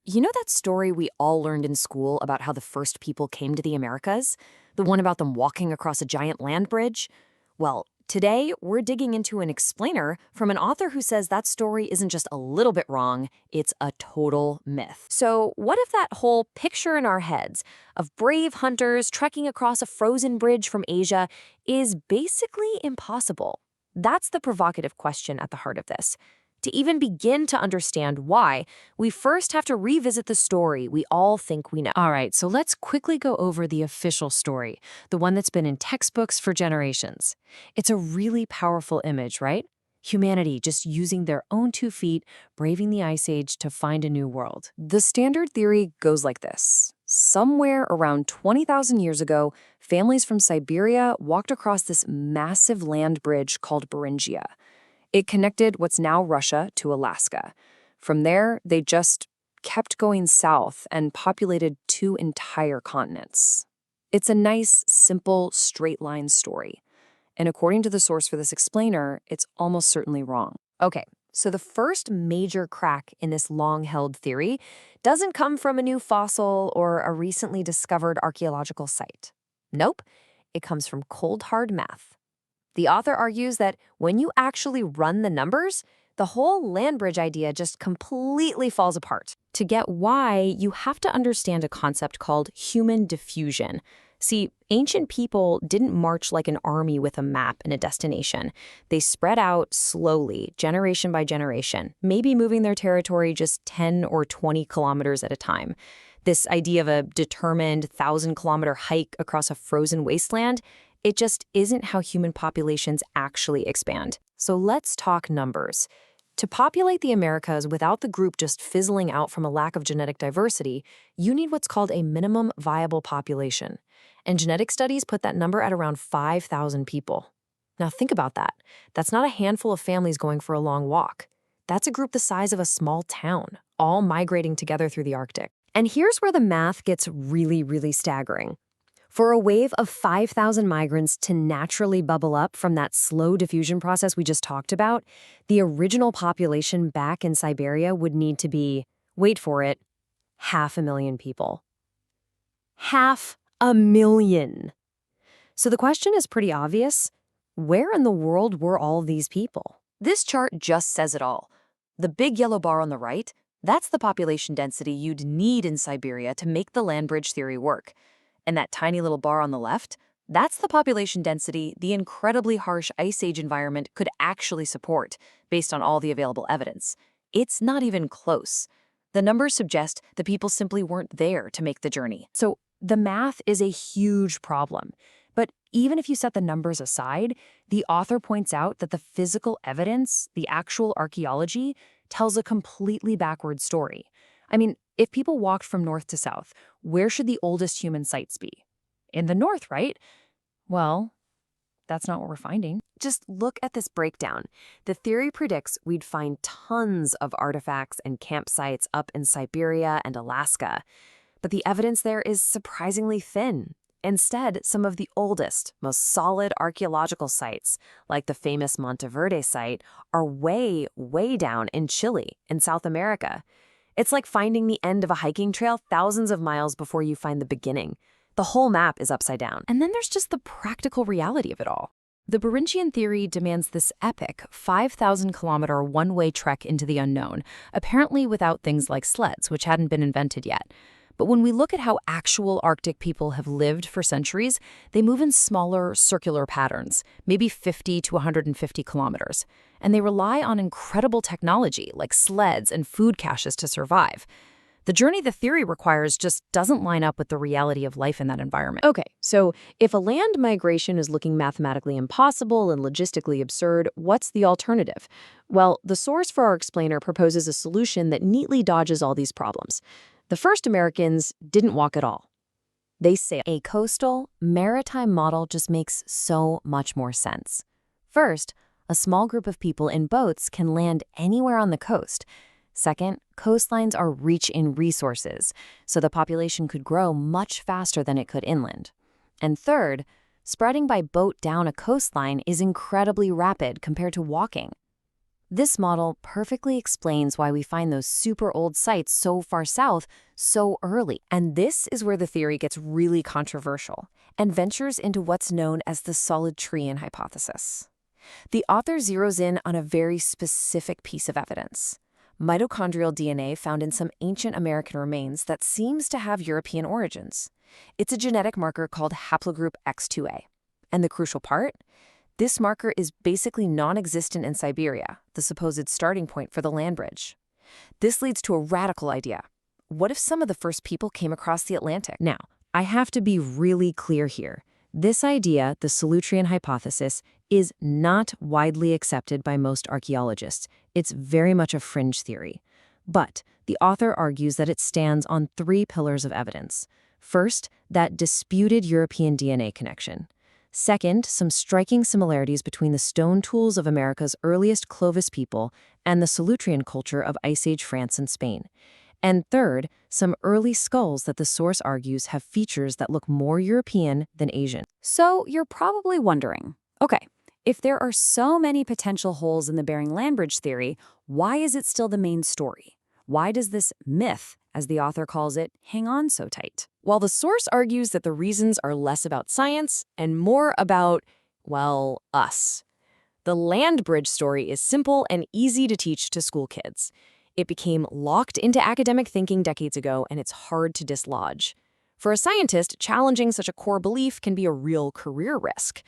You know that story we all learned in school about how the first people came to the Americas? The one about them walking across a giant land bridge? Well, today we're digging into an explainer from an author who says that story isn't just a little bit wrong, it's a total myth. So, what if that whole picture in our heads of brave hunters trekking across a frozen bridge from Asia is basically impossible? That's the provocative question at the heart of this. To even begin to understand why, we first have to revisit the story we all think we know. All right, so let's quickly go over the official story, the one that's been in textbooks for generations. It's a really powerful image, right? Humanity just using their own 2 feet, braving the Ice Age to find a new world. The standard theory goes like this. Somewhere around 20,000 years ago, families from Siberia walked across this massive land bridge called Beringia. It connected what's now Russia to Alaska. From there, they just kept going south and populated 2 entire continents. It's a nice, simple, straight-line story. And according to the source for this explainer, it's almost certainly wrong. Okay, so the first major crack in this long-held theory doesn't come from a new fossil or a recently discovered archaeological site. Nope, it comes from cold, hard math. The author argues that when you actually run the numbers, the whole land bridge idea just completely falls apart. To get why, you have to understand a concept called human diffusion. See, ancient people didn't march like an army with a map and a destination. They spread out slowly, generation by generation, maybe moving their territory just 10 or 20 kilometers at a time. This idea of a determined 1,000-kilometer hike across a frozen wasteland, it just isn't how human populations actually expand. So let's talk numbers. To populate the Americas without the group just fizzling out from a lack of genetic diversity, you need what's called a minimum viable population. And genetic studies put that number at around 5,000 people. Now think about that. That's not a handful of families going for a long walk. That's a group the size of a small town, all migrating together through the Arctic. And here's where the math gets really, really staggering. For a wave of 5,000 migrants to naturally bubble up from that slow diffusion process we just talked about, the original population back in Siberia would need to be, wait for it, 500,000 people. 500,000. So the question is pretty obvious. Where in the world were all these people? This chart just says it all. The big yellow bar on the right, that's the population density you'd need in Siberia to make the land bridge theory work. And that tiny little bar on the left, that's the population density the incredibly harsh Ice Age environment could actually support, based on all the available evidence. It's not even close. The numbers suggest the people simply weren't there to make the journey. So the math is a huge problem. But even if you set the numbers aside, the author points out that the physical evidence, the actual archaeology, tells a completely backward story. I mean, if people walked from north to south, where should the oldest human sites be? In the north, right? Well, that's not what we're finding. Just look at this breakdown. The theory predicts we'd find tons of artifacts and campsites up in Siberia and Alaska. But the evidence there is surprisingly thin. Instead, some of the oldest, most solid archaeological sites, like the famous Monteverde site, are way, way down in Chile, in South America. It's like finding the end of a hiking trail thousands of miles before you find the beginning. The whole map is upside down. And then there's just the practical reality of it all. The Beringian theory demands this epic 5,000-kilometer one-way trek into the unknown, apparently without things like sleds, which hadn't been invented yet. But when we look at how actual Arctic people have lived for centuries, they move in smaller, circular patterns, maybe 50 to 150 kilometers. And they rely on incredible technology like sleds and food caches to survive. The journey the theory requires just doesn't line up with the reality of life in that environment. Okay, so if a land migration is looking mathematically impossible and logistically absurd, what's the alternative? Well, the source for our explainer proposes a solution that neatly dodges all these problems. The first Americans didn't walk at all. They sailed. A coastal, maritime model just makes so much more sense. First, a small group of people in boats can land anywhere on the coast. Second, coastlines are rich in resources, so the population could grow much faster than it could inland. And third, spreading by boat down a coastline is incredibly rapid compared to walking. This model perfectly explains why we find those super old sites so far south so early. And this is where the theory gets really controversial and ventures into what's known as the solid Trian hypothesis. The author zeroes in on a very specific piece of evidence: mitochondrial DNA found in some ancient American remains that seems to have European origins. It's a genetic marker called haplogroup X2A. And the crucial part? This marker is basically non-existent in Siberia, the supposed starting point for the land bridge. This leads to a radical idea. What if some of the first people came across the Atlantic? Now, I have to be really clear here. This idea, the Solutrean hypothesis, is not widely accepted by most archaeologists. It's very much a fringe theory. But the author argues that it stands on three pillars of evidence. First, that disputed European DNA connection. Second, some striking similarities between the stone tools of America's earliest Clovis people and the Solutrean culture of Ice Age France and Spain. And third, some early skulls that the source argues have features that look more European than Asian. So you're probably wondering, okay, if there are so many potential holes in the Bering Land Bridge theory, why is it still the main story? Why does this myth, as the author calls it, hang on so tight? While the source argues that the reasons are less about science and more about, well, us. The land bridge story is simple and easy to teach to school kids. It became locked into academic thinking decades ago, and it's hard to dislodge. For a scientist, challenging such a core belief can be a real career risk.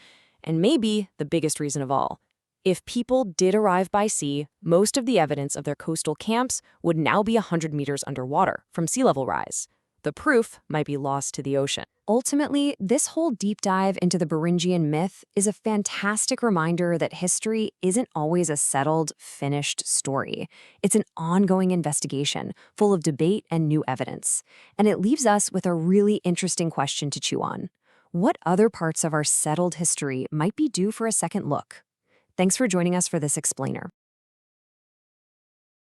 And maybe the biggest reason of all. If people did arrive by sea, most of the evidence of their coastal camps would now be 100 meters underwater from sea level rise. The proof might be lost to the ocean. Ultimately, this whole deep dive into the Beringian myth is a fantastic reminder that history isn't always a settled, finished story. It's an ongoing investigation, full of debate and new evidence. And it leaves us with a really interesting question to chew on. What other parts of our settled history might be due for a second look? Thanks for joining us for this explainer.